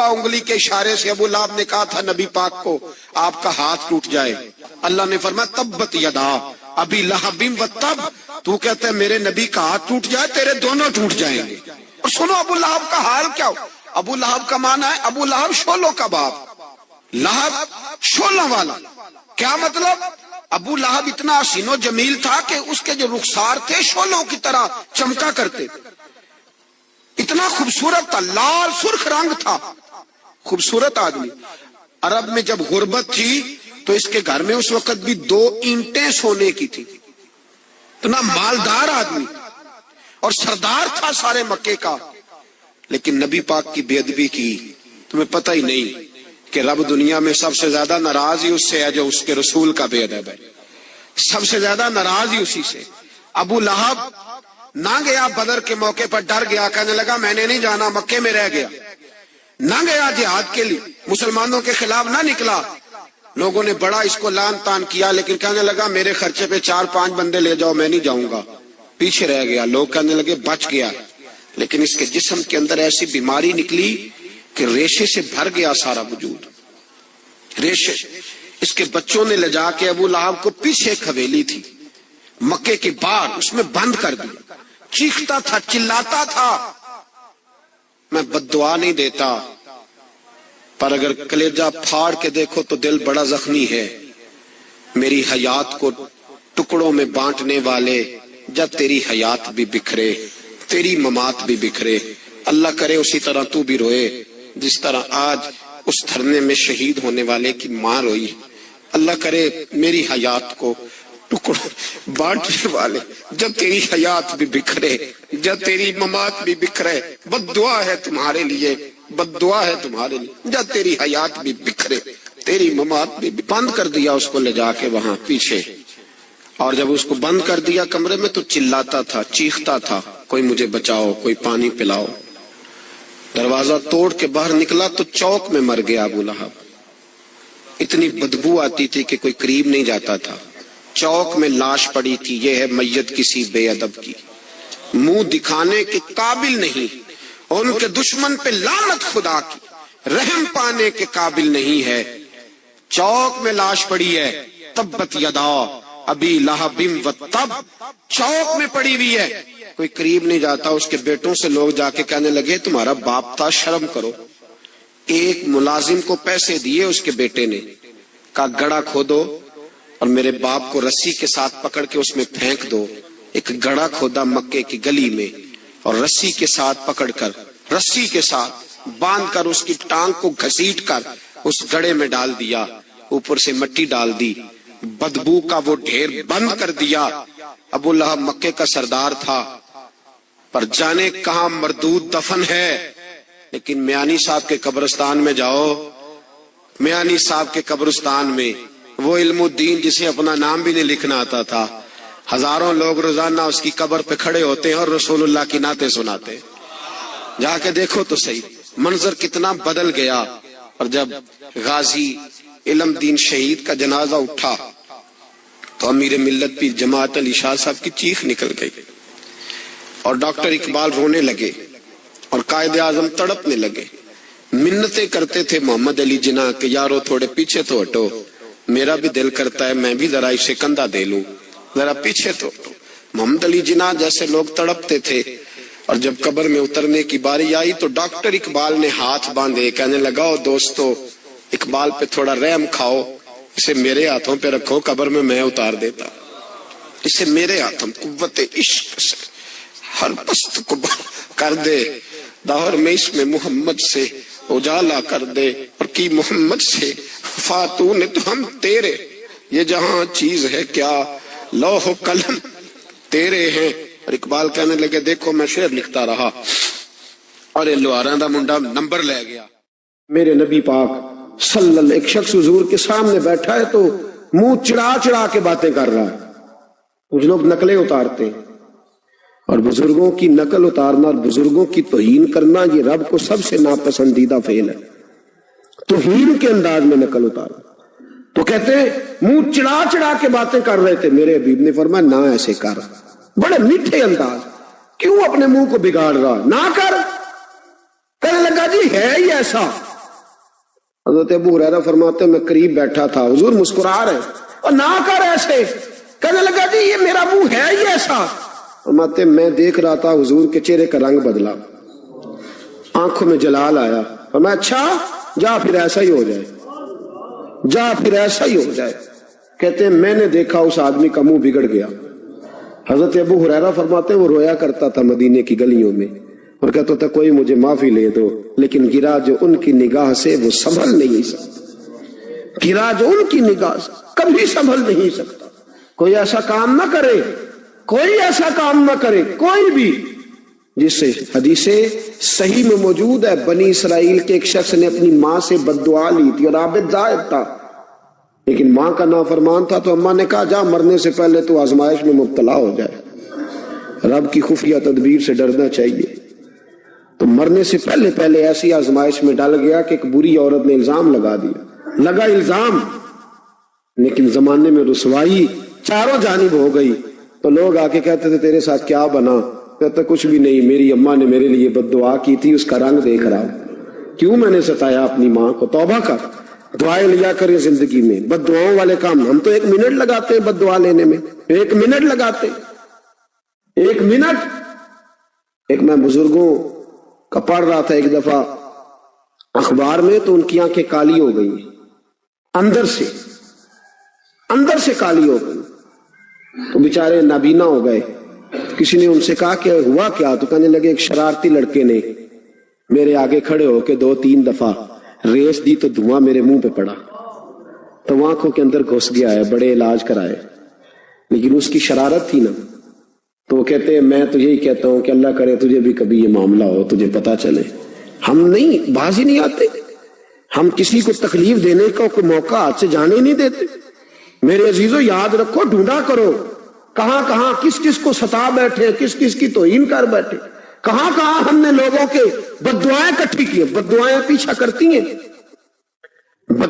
سبابہ انگلی کے اشارے سے ابو لہب نے کہا تھا نبی پاک کو آپ کا ہاتھ ٹوٹ جائے، اللہ نے فرمایا تبت یدا ابی لہب و تب، تو کہتا ہے میرے نبی کا ہاتھ ٹوٹ جائے تیرے دونوں ٹوٹ جائیں گے۔ اور سنو ابو لہب کا حال کیا ہو۔ ابو لہب کا معنی ہے ابو لہب شولوں کا باپ، لہب شولوں والا۔ کیا مطلب؟ ابو لہب اتنا حسین و جمیل تھا کہ اس کے جو رخسار تھے شولوں کی طرح چمکا کرتے، اتنا خوبصورت تھا، لال سرخ رنگ تھا، خوبصورت آدمی۔ عرب میں جب غربت تھی تو اس کے گھر میں اس وقت بھی 2 اینٹیں سونے کی تھی، اتنا مالدار آدمی اور سردار تھا سارے مکے کا، لیکن نبی پاک کی بے ادبی کی۔ تمہیں پتہ ہی نہیں کہ رب دنیا میں سب سے زیادہ ناراض ہی اس سے ہے جو اس کے رسول کا بے ادب ہے، سب سے زیادہ ناراض ہی اسی سے۔ ابو لہب نہ گیا بدر کے موقع پر، ڈر گیا، کہنے لگا میں نے نہیں جانا، مکے میں رہ گیا، نہ گیا جہاد کے لیے، مسلمانوں کے خلاف نہ نکلا۔ لوگوں نے بڑا اس کو لان تان کیا، لیکن کہنے لگا میرے خرچے پہ 4-5 بندے لے جاؤ، میں نہیں جاؤں گا، پیچھے رہ گیا۔ لوگ کہنے لگے بچ گیا، لیکن اس کے جسم کے اندر ایسی بیماری نکلی کہ ریشے سے بھر گیا سارا وجود، ریشے۔ اس کے بچوں نے لے جا کے ابو لہب کو پیچھے ایک حویلی تھی مکے کے باہر، اس میں بند کر دیا۔ چیختا تھا، چلاتا تھا، میں بد دعا نہیں دیتا، پر اگر کلیجہ پھاڑ کے دیکھو تو دل بڑا زخمی ہے۔ میری حیات کو ٹکڑوں میں بانٹنے والے، جب تیری حیات بھی بکھرے تیری ممات بھی بکھرے، اللہ کرے اسی طرح تو بھی روئے جس طرح آج اس دھرنے میں شہید ہونے والے کی ماں روئی۔ اللہ کرے میری حیات کو ٹکڑوں بانٹنے والے، جب تیری حیات بھی بکھرے جب تیری ممات بھی بکھرے، بد دعا ہے تمہارے لیے، بد دعا ہے تمہارے لیے، جب تیری حیات بھی بکھرے تیری ممات بھی۔ بند کر دیا اس کو لے جا کے وہاں پیچھے، اور جب اس کو بند کر دیا کمرے میں تو چلاتا تھا، چیختا تھا، کوئی مجھے بچاؤ، کوئی پانی پلاؤ۔ دروازہ توڑ کے باہر نکلا تو چوک میں مر گیا ابو لہب۔ اتنی بدبو آتی تھی کہ کوئی قریب نہیں جاتا تھا۔ چوک میں لاش پڑی تھی، یہ ہے میت کسی بے ادب کی، منہ دکھانے کے قابل نہیں، اور ان کے دشمن پہ لعنت خدا کی، رحم پانے کے قابل نہیں ہے۔ چوک میں لاش پڑی ہے، تبت یدا ابی لہب و تب، چوک میں پڑی ہوئی ہے، کوئی قریب نہیں جاتا۔ اس کے بیٹوں سے لوگ جا کے کہنے لگے تمہارا باپ تھا، شرم کرو۔ ایک ملازم کو پیسے دیے اس کے بیٹے نے، کہا گڑھا کھودو اور میرے باپ کو رسی کے ساتھ پکڑ کے اس میں پھینک دو۔ ایک گڑھا کھودا مکے کی گلی میں، اور رسی کے ساتھ پکڑ کر، رسی کے ساتھ باندھ کر اس کی ٹانگ کو گھسیٹ کر اس گڑھے میں ڈال دیا، اوپر سے مٹی ڈال دی، بدبو کا وہ ڈھیر بند کر دیا۔ ابو لہب مکے کا سردار تھا، پر جانے کہاں مردود دفن ہے۔ لیکن میانی صاحب کے قبرستان میں جاؤ، میانی صاحب کے قبرستان میں وہ علم الدین جسے اپنا نام بھی نہیں لکھنا آتا تھا، ہزاروں لوگ روزانہ اس کی قبر پہ کھڑے ہوتے ہیں اور رسول اللہ کی نعتیں سناتے ہیں۔ جا کے دیکھو تو صحیح، منظر کتنا بدل گیا۔ اور جب غازی علم دین شہید کا جنازہ اٹھا تو امیر ملت پیر جماعت علی شاہ صاحب کی چیخ نکل گئی، اور ڈاکٹر اقبال رونے لگے، اور قائد اعظم تڑپنے لگے، منتیں کرتے تھے محمد علی جناح کہ یارو تھوڑے پیچھے تو ہٹو، میرا بھی دل کرتا ہے میں بھی ذرا اسے کندھا دے لوں، ذرا پیچھے تو ہٹو۔ محمد علی جناح جیسے لوگ تڑپتے تھے، اور جب قبر میں اترنے کی باری آئی تو ڈاکٹر اقبال نے ہاتھ باندھے، کہنے لگا دوستو اقبال پہ تھوڑا رحم کھاؤ، اسے میرے ہاتھوں پہ رکھو، قبر میں اتار دیتا، اسے میرے ہاتھوں، قوت عشق سے ہر پست کو کر دے، دور میں اس میں محمد سے اجالا کر دے، اور کی محمد سے فاتون تو ہم تیرے، یہ جہاں چیز ہے کیا لوح و قلم تیرے ہیں۔ اور اقبال کہنے لگے دیکھو میں شعر لکھتا رہا، اور یہ لوہاراں دا منڈا نمبر لے گیا۔ میرے نبی پاک صلی اللہ علیہ وسلم، ایک شخص حضور کے سامنے بیٹھا ہے تو منہ چڑھا چڑھا کے باتیں کر رہا ہے۔ کچھ لوگ نقلیں اتارتے ہیں، اور بزرگوں کی نقل اتارنا اور بزرگوں کی توہین کرنا یہ رب کو سب سے ناپسندیدہ فعل ہے۔ توہین کے انداز میں نقل اتارنا، تو کہتے ہیں منہ چڑھا چڑھا کے باتیں کر رہے تھے، میرے حبیب نے فرمایا نہ ایسے کر، بڑے میٹھے انداز، کیوں اپنے منہ کو بگاڑ رہا، نہ کر۔ کہنے لگا جی ہے ہی ایسا، حضرت ابو ہریرہ فرماتے میں قریب بیٹھا تھا، حضور مسکرا رہے اور نہ کر ایسے، کہنے لگا جی یہ میرا منہ ہے ہی ایسا. فرماتے میں دیکھ رہا تھا حضور کے چہرے کا رنگ بدلا، آنکھوں میں جلال آیا. فرمایا اچھا جا پھر ایسا ہی ہو جائے، جا پھر ایسا ہی ہو جائے. کہتے ہیں میں نے دیکھا اس آدمی کا منہ بگڑ گیا. حضرت ابو ہریرہ فرماتے ہیں وہ رویا کرتا تھا مدینے کی گلیوں میں اور کہتا تھا کوئی مجھے معافی لے دو، لیکن گرا جو ان کی نگاہ سے وہ سنبھل نہیں سکتا، گرا جو ان کی نگاہ سے کبھی سنبھل نہیں سکتا. کوئی ایسا کام نہ کرے، کوئی ایسا کام نہ کرے کوئی بھی جس سے حدیث صحیح میں موجود ہے بنی اسرائیل کے ایک شخص نے اپنی ماں سے بد دعا لی تھی اور عابد زاہد تھا، لیکن ماں کا نافرمان تھا تو اماں نے کہا جا مرنے سے پہلے تو آزمائش میں مبتلا ہو جائے. رب کی خفیہ تدبیر سے ڈرنا چاہیے. تو مرنے سے پہلے ایسی آزمائش میں ڈال گیا کہ ایک بری عورت نے الزام لگا دیا، لگا الزام، لیکن زمانے میں رسوائی چاروں جانب ہو گئی. تو لوگ آ کے کہتے تھے تیرے ساتھ کیا بنا؟ کہتا کچھ بھی نہیں، میری اماں نے میرے لیے بد دعا کی تھی، اس کا رنگ دیکھ رہا ہوں، کیوں میں نے ستایا اپنی ماں کو. توبہ کر، دعائیں لیا کریں زندگی میں. بد دعاؤں والے کام ہم تو 1 منٹ لگاتے ہیں بد دعا لینے میں، 1 منٹ لگاتے، 1 منٹ. ایک میں بزرگوں کا پڑھ رہا تھا ایک دفعہ اخبار میں، تو ان کی آنکھیں کالی ہو گئی، اندر سے کالی ہو گئی، تو بیچارے نابینا ہو گئے. کسی نے ان سے کہا کہ ہوا کیا؟ تو کہنے لگے ایک شرارتی لڑکے نے میرے آگے کھڑے ہو کے 2-3 دفعہ ریس دی تو دھواں میرے منہ پہ پڑا، تو آنکھوں کے اندر گھس گیا ہے، بڑے علاج کرائے، لیکن اس کی شرارت تھی نا. تو وہ کہتے ہیں میں تو یہی کہتا ہوں کہ اللہ کرے تجھے بھی کبھی یہ معاملہ ہو، تجھے پتا چلے. ہم نہیں باز ہی نہیں آتے، ہم کسی کو تکلیف دینے کا کوئی موقع ہاتھ سے جانے نہیں دیتے. میرے عزیزو یاد رکھو، ڈھونڈا کرو کہاں کہاں کس کس کو ستا بیٹھے، کس کس کی توہین کر بیٹھے، کہاں کہاں ہم نے لوگوں کے بد دعائیں اکٹھی کی. بد دعائیں پیچھا کرتی ہیں،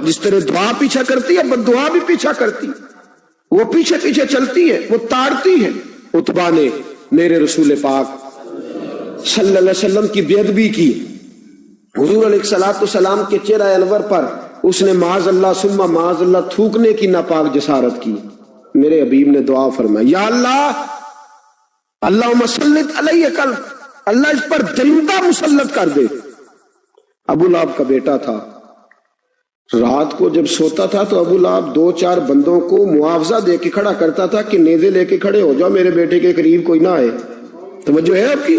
جس طرح دعا پیچھا کرتی ہے بد دعا بھی پیچھا کرتی ہے، وہ پیچھے پیچھے چلتی ہے، وہ تاڑتی ہے. عتبہ نے میرے رسول پاک صلی اللہ علیہ وسلم کی بے ادبی کی، حضور علیہ الصلوۃ والسلام کے چہرہ انور پر اس نے معاذ اللہ ثم معاذ اللہ تھوکنے کی ناپاک جسارت کی. میرے حبیب نے دعا فرمائی یا اللہ اللہم سلط علیہ قلب، اللہ اس پر درندہ مسلط کر دے. ابو لہب کا بیٹا تھا، رات کو جب سوتا تھا تو ابو لہب 2-4 بندوں کو معاوضہ دے کے کھڑا کرتا تھا کہ نیزے لے کے کھڑے ہو جاؤ، میرے بیٹے کے قریب کوئی نہ آئے. توجہ ہے آپ کی؟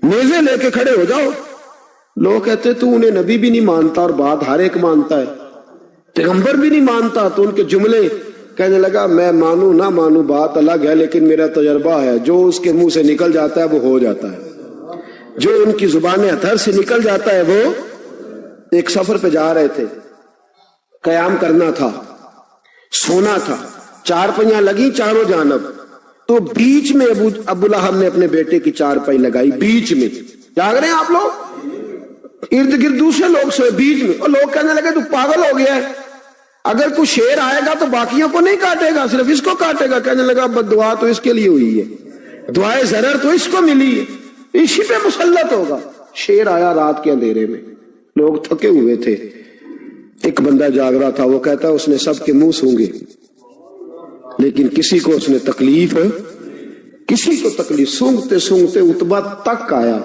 نیزے لے کے کھڑے ہو جاؤ. لوگ کہتے تو انہیں نبی بھی نہیں مانتا اور بات ہر ایک مانتا ہے، پیغمبر بھی نہیں مانتا. تو ان کے جملے کہنے لگا میں مانوں نہ مانوں بات الگ ہے، لیکن میرا تجربہ ہے جو اس کے منہ سے نکل جاتا ہے وہ ہو جاتا ہے، جو ان کی زبان اطہر سے نکل جاتا ہے وہ. ایک سفر پہ جا رہے تھے، قیام کرنا تھا، سونا تھا، 4 پہیاں لگی چاروں جانب، تو بیچ میں ابو لہب نے اپنے بیٹے کی 4 پائی لگائی، بیچ میں. جاگ رہے ہیں آپ لوگ؟ ارد گرد دوسرے لوگ سوئے بیچ میں، اور لوگ کہنے لگے تو پاگل ہو گیا ہے، اگر کوئی شیر آئے گا تو باقیوں کو نہیں کاٹے گا، صرف اس کو کاٹے گا. کہنے لگا بد دعا تو اس کے لیے ہوئی ہے، دعائے ضرر تو اس کو ملی ہے، اسی پہ مسلط ہوگا. شیر آیا رات کے اندھیرے میں، لوگ تھکے ہوئے تھے، ایک بندہ جاگ رہا تھا، وہ کہتا اس نے سب کے منہ سونگے لیکن کسی کو اس نے تکلیف، کسی کو تکلیف. سونگتے سونگتے عتبہ تک آیا،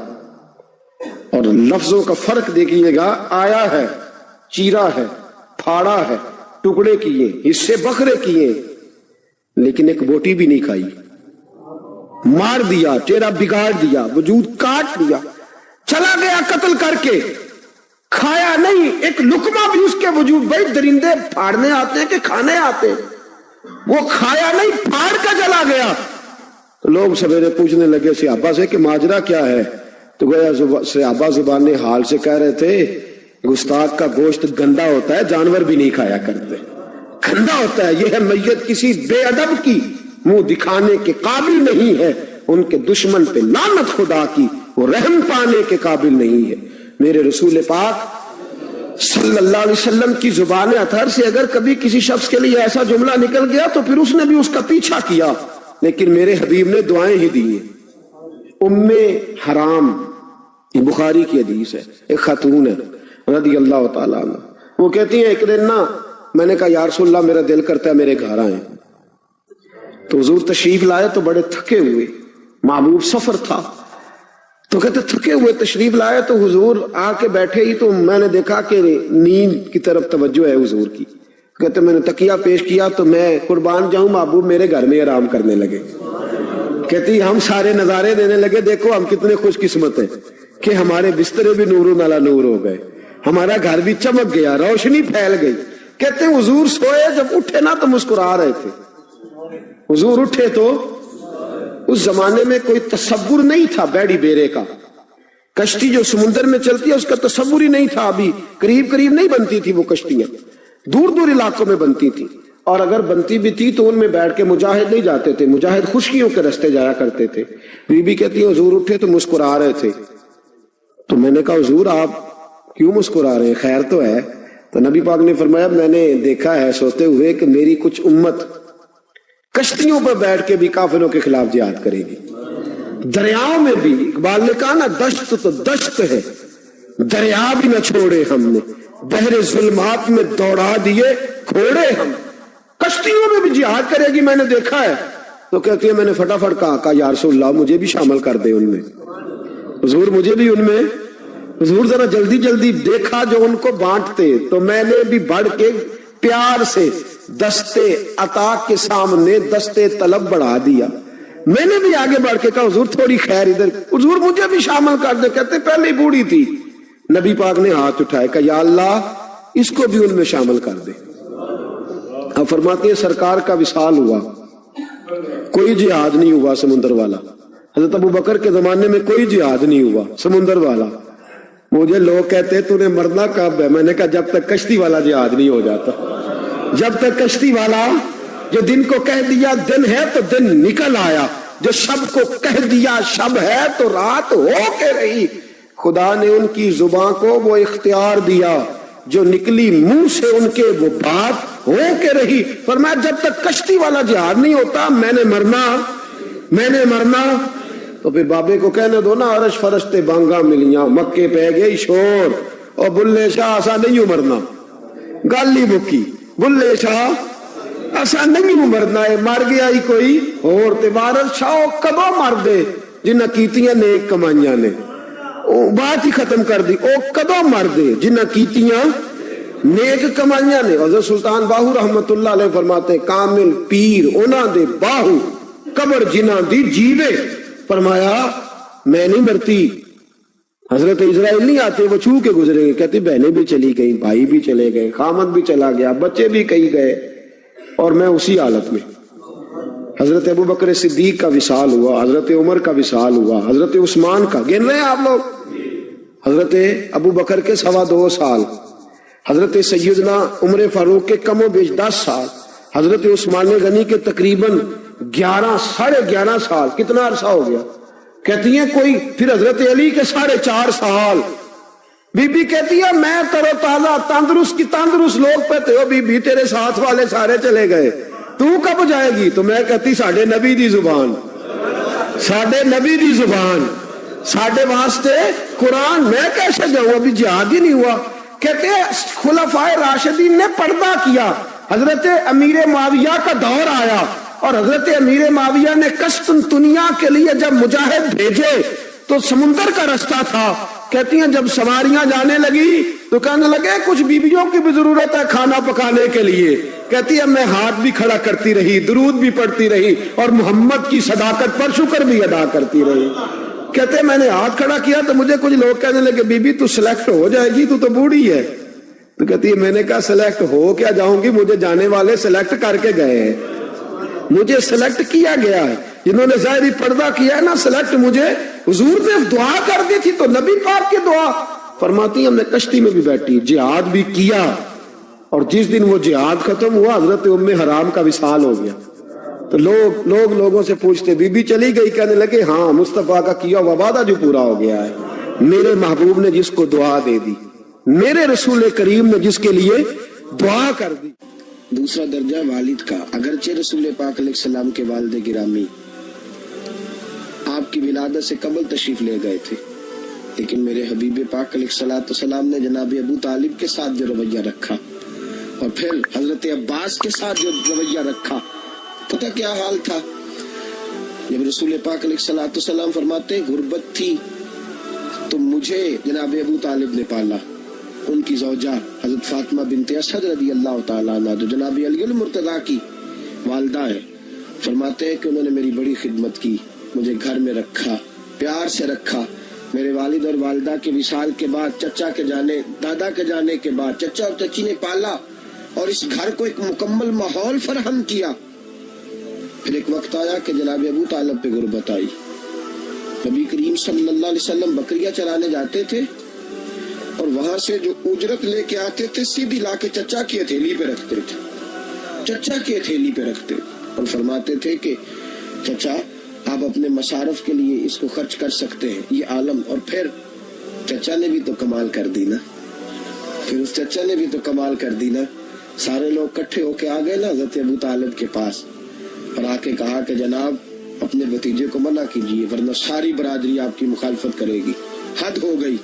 اور لفظوں کا فرق دیکھیے گا، آیا ہے، چیرا ہے، پھاڑا ہے، ٹکڑے کیے، حصے بکھرے کیے، لیکن ایک بوٹی بھی نہیں کھائی. مار دیا، چہرہ بگاڑ دیا، وجود کاٹ دیا، چلا گیا قتل کر کے، کھایا نہیں ایک لقمہ بھی اس کے وجود. بھائی درندے پھاڑنے آتے ہیں کہ کھانے آتے ہیں؟ وہ کھایا نہیں، پھاڑ کا چلا گیا. تو لوگ سویرے پوچھنے لگے صحابہ سے کہ ماجرا کیا ہے؟ تو گویا صحابہ زبان حال سے کہہ رہے تھے گستاخ کا گوشت گندا ہوتا ہے، جانور بھی نہیں کھایا کرتے، گندا ہوتا ہے. یہ ہے میت کسی بے ادب کی منہ دکھانے کے قابل نہیں ہے، ان کے دشمن پہ لعنت خدا کی، وہ رحم پانے کے قابل نہیں ہے. میرے رسول پاک صلی اللہ علیہ وسلم کی زبان اطہر سے اگر کبھی کسی شخص کے لیے ایسا جملہ نکل گیا تو پھر اس نے بھی اس کا پیچھا کیا، لیکن میرے حبیب نے دعائیں ہی دی ہیں. حرام، یہ بخاری کی حدیث ہے، ایک خاتون ہے رضی اللہ تعالیٰ عنہ، وہ کہتی ہیں ایک دن نا میں نے کہا یا رسول اللہ میرا دل کرتا ہے میرے گھر آئیں، تو حضور تشریف لائے تو بڑے تھکے ہوئے، محبوب سفر تھا، تو کہتے تھکے ہوئے تشریف لائے تو حضور آ کے بیٹھے ہی تو میں نے دیکھا کہ نیند کی طرف توجہ ہے حضور کی، کہتے میں نے تکیہ پیش کیا تو میں قربان جاؤں محبوب میرے گھر میں آرام کرنے لگے، کہتی ہم سارے نظارے دینے لگے، دیکھو ہم کتنے خوش قسمت ہیں کہ ہمارے بسترے بھی نور نالا نور ہو گئے، ہمارا گھر بھی چمک گیا، روشنی پھیل گئی۔ کہتے ہیں حضور سوئے جب اٹھے نا تو مسکرا رہے تھے، حضور اٹھے تو اس زمانے میں کوئی تصور نہیں تھا بیڑی بیرے کا، کشتی جو سمندر میں چلتی ہے اس کا تصور ہی نہیں تھا، ابھی قریب قریب نہیں بنتی تھی وہ کشتیاں، دور دور علاقوں میں بنتی تھی، اور اگر بنتی بھی تھی تو ان میں بیٹھ کے مجاہد نہیں جاتے تھے، مجاہد خشکیوں کے راستے جایا کرتے تھے۔ بی بی کہتی ہے حضور اٹھے تو مسکرا رہے تھے، تو میں نے کہا حضور آپ کیوں مسکرا رہے ہیں، خیر تو ہے؟ تو نبی پاک نے فرمایا میں نے دیکھا ہے سوتے ہوئے کہ میری کچھ امت کشتیوں پر بیٹھ کے بھی کافروں کے خلاف جہاد کرے گی، دریاؤں میں بھی، اقبال نے کہا نا دشت تو دشت ہے دریا بھی نہ چھوڑے ہم نے، بحر ظلمات میں دوڑا دیے کھوڑے ہم، کشتیوں میں بھی جہاد کرے گی میں نے دیکھا ہے۔ تو کہتی ہے میں نے فٹافٹ کہا یا رسول اللہ مجھے بھی شامل کر دے ان میں، حضور مجھے بھی ان میں، حضور ذرا جلدی جلدی دیکھا جو ان کو بانٹتے، تو میں نے بھی بڑھ کے پیار سے دستے عطا کے سامنے دستے طلب بڑھا دیا، میں نے بھی آگے بڑھ کے کہا حضور تھوڑی خیر ادھر، حضور مجھے بھی شامل کر دے، کہتے پہلے ہی بوڑھی تھی، نبی پاک نے ہاتھ اٹھائے کہ یا اللہ اس کو بھی ان میں شامل کر دے۔ اب فرماتے ہیں سرکار کا وصال ہوا، کوئی جہاد نہیں ہوا سمندر والا، حضرت ابو بکر کے زمانے میں کوئی جہاد نہیں ہوا سمندر والا۔ مجھے لوگ کہتے تو نے مرنا کب ہے، میں نے کہا جب تک کشتی والا جہاد نہیں ہو جاتا، جب تک کشتی والا، جو دن کو کہہ دیا دن ہے تو دن نکل آیا، جو شب کو کہہ دیا شب ہے تو رات ہو کے رہی، خدا نے ان کی زبان کو وہ اختیار دیا جو نکلی منہ سے ان کے وہ بات ہو کے رہی۔ فرمایا جب تک کشتی والا جہاد نہیں ہوتا میں نے مرنا۔ تو پھر بابے کو کہنے دو نا عرش فرشتے بانگا ملیاں مکے پہ گئی شور، اور بلے شاہ ایسا نہیں مرنا، گالی بکی بلے شاہ ایسا نہیں مرنا ہے، مر گیا ہی کوئی اور تے بارش شاہ کدو مر دے جنہ کیتیاں نیک کمائیاں نے، بات ہی ختم کر دی، او کدو مر دے جنہ کیتیاں نیک کمائیاں نے۔ حضرت سلطان باہو رحمت اللہ علیہ فرماتے کامل پیر انہاں دے باہو قبر جنہ دی جیوے، فرمایا میں نہیں مرتی۔ حضرت اسرائیل نہیں آتے وہ چھو کے گزرے گئے، کہتے بہنیں بھی چلی گئی، بھائی بھی چلے گئے، خامد بھی چلا گیا، بچے بھی کئی گئے، اور میں اسی حالت میں۔ حضرت ابو بکر صدیق کا وصال ہوا، حضرت عمر کا وصال ہوا، حضرت عثمان کا، گن رہے ہیں آپ لوگ، حضرت ابو بکر کے 2.25 سال، حضرت سیدنا عمر فاروق کے کم و بیش 10 سال، حضرت عثمان غنی کے تقریباً 11.5 سال، کتنا عرصہ ہو گیا؟ کہتی ہیں کوئی، پھر حضرت علی کے 4.5 سال۔ بی بی کہتی ہے میں ترو تازہ تندرست لوگ پہتے ہو، بی بی تیرے ساتھ والے سارے چلے گئے، تو کب جائے گی؟ تو میں کہتی ساڑھے نبی دی زبان، ساڑھے واسطے قرآن، میں کیسے جاؤں، ابھی جہاد ہی نہیں ہوا۔ کہتے ہیں خلفائے راشدین نے پردہ کیا، حضرت امیر معاویہ کا دور آیا، اور حضرت امیر معاویہ نے قسطنطنیہ کے لیے جب مجاہد بھیجے تو سمندر کا رستہ تھا، کہتی ہیں جب سواریاں جانے لگی تو کہنے لگے کچھ بیویوں کی بھی ضرورت ہے کھانا پکانے کے لیے، کہتی ہے میں ہاتھ بھی کھڑا کرتی رہی، درود بھی پڑھتی رہی، اور محمد کی صداقت پر شکر بھی ادا کرتی رہی۔ کہتے ہیں میں نے ہاتھ کھڑا کیا تو مجھے کچھ لوگ کہنے لگے بی بی تو سلیکٹ ہو جائے گی، تو بوڑھی ہے۔ تو کہتی ہے میں نے کہا سلیکٹ ہو کیا جاؤں گی، مجھے جانے والے سلیکٹ کر کے گئے ہیں، مجھے سلیکٹ کیا گیا ہے، جنہوں نے ظاہری پردہ کیا ہے نا سلیکٹ، مجھے حضور نے دعا کر دی تھی تو نبی پاک کی دعا۔ فرماتی ہم نے کشتی میں بھی بیٹھی، جہاد بھی کیا، اور جس دن وہ جہاد ختم ہوا حضرت ام حرام کا وصال ہو گیا، تو لوگوں سے پوچھتے بی بی چلی گئی، کہنے لگے ہاں مصطفیٰ کا کیا ہوا وعدہ جو پورا ہو گیا ہے، میرے محبوب نے جس کو دعا دے دی، میرے رسول کریم نے جس کے لیے دعا کر دی۔ دوسرا درجہ والد کا، اگرچہ رسول پاک علیہ السلام کے والد گرامی آپ کی ولادت سے قبل تشریف لے گئے تھے، لیکن میرے حبیب پاک علیہ الصلوۃ والسلام نے جناب ابو طالب کے ساتھ جو رویہ رکھا اور پھر حضرت عباس کے ساتھ جو رویہ رکھا، پتہ کیا حال تھا؟ جب رسول پاک علیہ الصلوۃ والسلام فرماتے غربت تھی تو مجھے جناب ابو طالب نے پالا، ان کی زوجہ حضرت فاطمہ بنت اسد رضی اللہ تعالیٰ عنہ جو جناب علی المرتضیٰ کی والدہ ہے، فرماتے ہیں کہ انہوں نے میری بڑی خدمت کی، مجھے گھر میں رکھا، پیار سے رکھا۔ میرے والد اور والدہ کے وصال کے بعد، چچا کے جانے، دادا کے جانے کے بعد چچا اور چچی نے پالا اور اس گھر کو ایک مکمل ماحول فراہم کیا۔ پھر ایک وقت آیا کہ جناب ابو طالب پہ غربت آئی۔ نبی کریم صلی اللہ علیہ وسلم بکریاں چرانے جاتے تھے اور وہاں سے جو اجرت لے کے آتے تھے سیدھی لا کے چچا کی ہتھیلی پہ رکھتے تھے، چچا کی ہتھیلی پہ رکھتے اور فرماتے تھے کہ چچا آپ اپنے مصارف کے لیے اس کو خرچ کر سکتے ہیں، یہ عالم۔ اور پھر چچا نے بھی تو کمال کر دی نا، پھر اس چچا نے بھی تو کمال کر دی نا۔ سارے لوگ کٹھے ہو کے آ گئے نا حضرت ابو طالب کے پاس اور آ کے کہا کہ جناب اپنے بھتیجے کو منع کیجیے ورنہ ساری برادری آپ کی مخالفت کرے گی۔ حد ہو گئی،